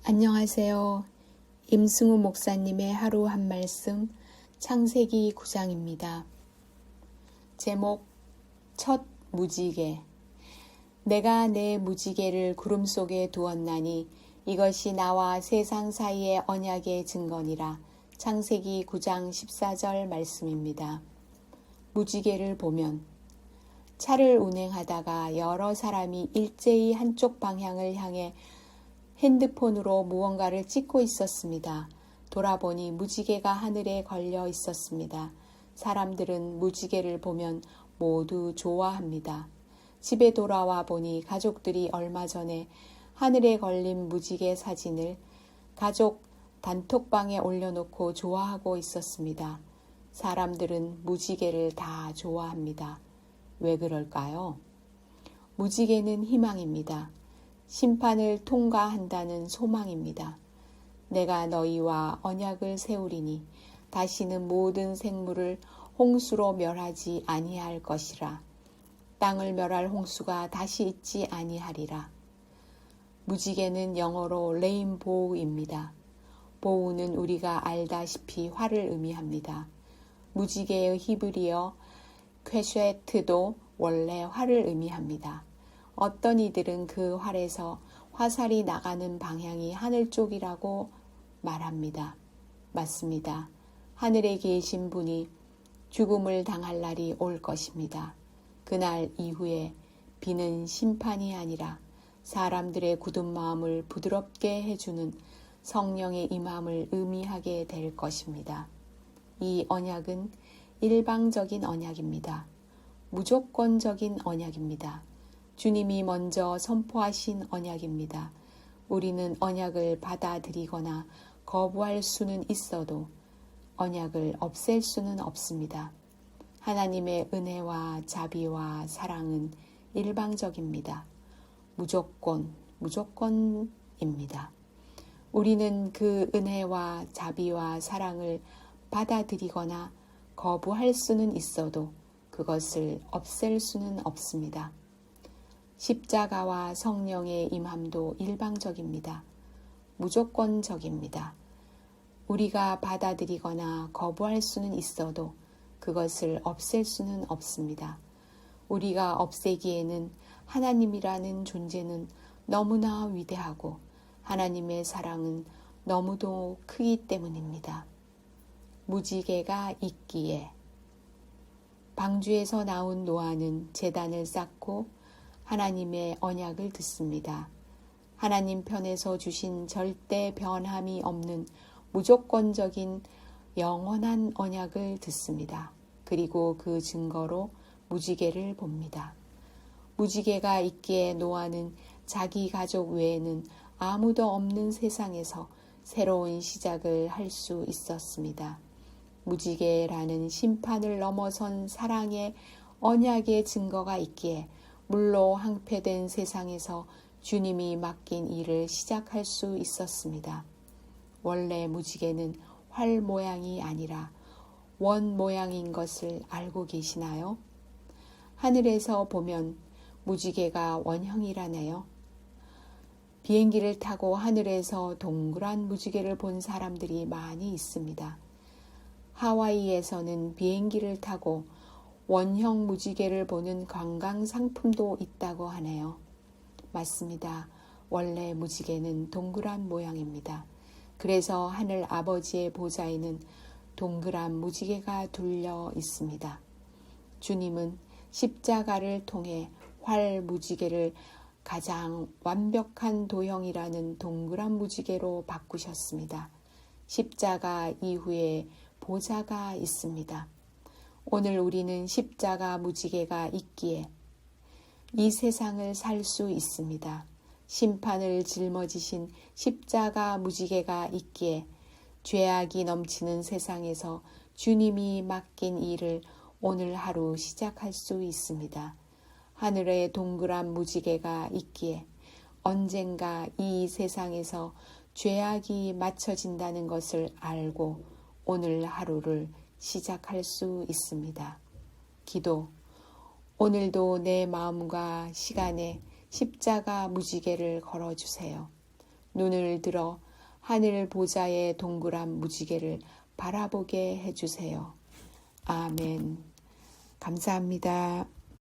안녕하세요. 임승우 목사님의 하루 한 말씀 창세기 9장입니다. 제목 첫 무지개. 내가 내 무지개를 구름 속에 두었나니 이것이 나와 세상 사이의 언약의 증거니라. 창세기 9장 14절 말씀입니다. 무지개를 보면 차를 운행하다가 여러 사람이 일제히 한쪽 방향을 향해 핸드폰으로 무언가를 찍고 있었습니다. 돌아보니 무지개가 하늘에 걸려 있었습니다. 사람들은 무지개를 보면 모두 좋아합니다. 집에 돌아와 보니 가족들이 얼마 전에 하늘에 걸린 무지개 사진을 가족 단톡방에 올려놓고 좋아하고 있었습니다. 사람들은 무지개를 다 좋아합니다. 왜 그럴까요? 무지개는 희망입니다. 심판을 통과한다는 소망입니다. 내가 너희와 언약을 세우리니 다시는 모든 생물을 홍수로 멸하지 아니할 것이라. 땅을 멸할 홍수가 다시 있지 아니하리라. 무지개는 영어로 레인보우입니다. 보우는 우리가 알다시피 활을 의미합니다. 무지개의 히브리어 퀘쉐트도 원래 활을 의미합니다. 어떤 이들은 그 활에서 화살이 나가는 방향이 하늘 쪽이라고 말합니다. 맞습니다. 하늘에 계신 분이 죽음을 당할 날이 올 것입니다. 그날 이후에 비는 심판이 아니라 사람들의 굳은 마음을 부드럽게 해주는 성령의 임함을 의미하게 될 것입니다. 이 언약은 일방적인 언약입니다. 무조건적인 언약입니다. 주님이 먼저 선포하신 언약입니다. 우리는 언약을 받아들이거나 거부할 수는 있어도 언약을 없앨 수는 없습니다. 하나님의 은혜와 자비와 사랑은 일방적입니다. 무조건입니다. 우리는 그 은혜와 자비와 사랑을 받아들이거나 거부할 수는 있어도 그것을 없앨 수는 없습니다. 십자가와 성령의 임함도 일방적입니다. 무조건적입니다. 우리가 받아들이거나 거부할 수는 있어도 그것을 없앨 수는 없습니다. 우리가 없애기에는 하나님이라는 존재는 너무나 위대하고 하나님의 사랑은 너무도 크기 때문입니다. 무지개가 있기에. 방주에서 나온 노아는 제단을 쌓고 하나님의 언약을 듣습니다. 하나님 편에서 주신 절대 변함이 없는 무조건적인 영원한 언약을 듣습니다. 그리고 그 증거로 무지개를 봅니다. 무지개가 있기에 노아는 자기 가족 외에는 아무도 없는 세상에서 새로운 시작을 할 수 있었습니다. 무지개라는 심판을 넘어선 사랑의 언약의 증거가 있기에 물로 항폐된 세상에서 주님이 맡긴 일을 시작할 수 있었습니다. 원래 무지개는 활 모양이 아니라 원 모양인 것을 알고 계시나요? 하늘에서 보면 무지개가 원형이라네요. 비행기를 타고 하늘에서 동그란 무지개를 본 사람들이 많이 있습니다. 하와이에서는 비행기를 타고 원형 무지개를 보는 관광 상품도 있다고 하네요. 맞습니다. 원래 무지개는 동그란 모양입니다. 그래서 하늘 아버지의 보좌에는 동그란 무지개가 둘려 있습니다. 주님은 십자가를 통해 활 무지개를 가장 완벽한 도형이라는 동그란 무지개로 바꾸셨습니다. 십자가 이후에 보좌가 있습니다. 오늘 우리는 십자가 무지개가 있기에 이 세상을 살 수 있습니다. 심판을 짊어지신 십자가 무지개가 있기에 죄악이 넘치는 세상에서 주님이 맡긴 일을 오늘 하루 시작할 수 있습니다. 하늘에 동그란 무지개가 있기에 언젠가 이 세상에서 죄악이 맞춰진다는 것을 알고 오늘 하루를 시작할 수 있습니다. 기도. 오늘도 내 마음과 시간에 십자가 무지개를 걸어주세요. 눈을 들어 하늘 보좌의 동그란 무지개를 바라보게 해주세요. 아멘. 감사합니다.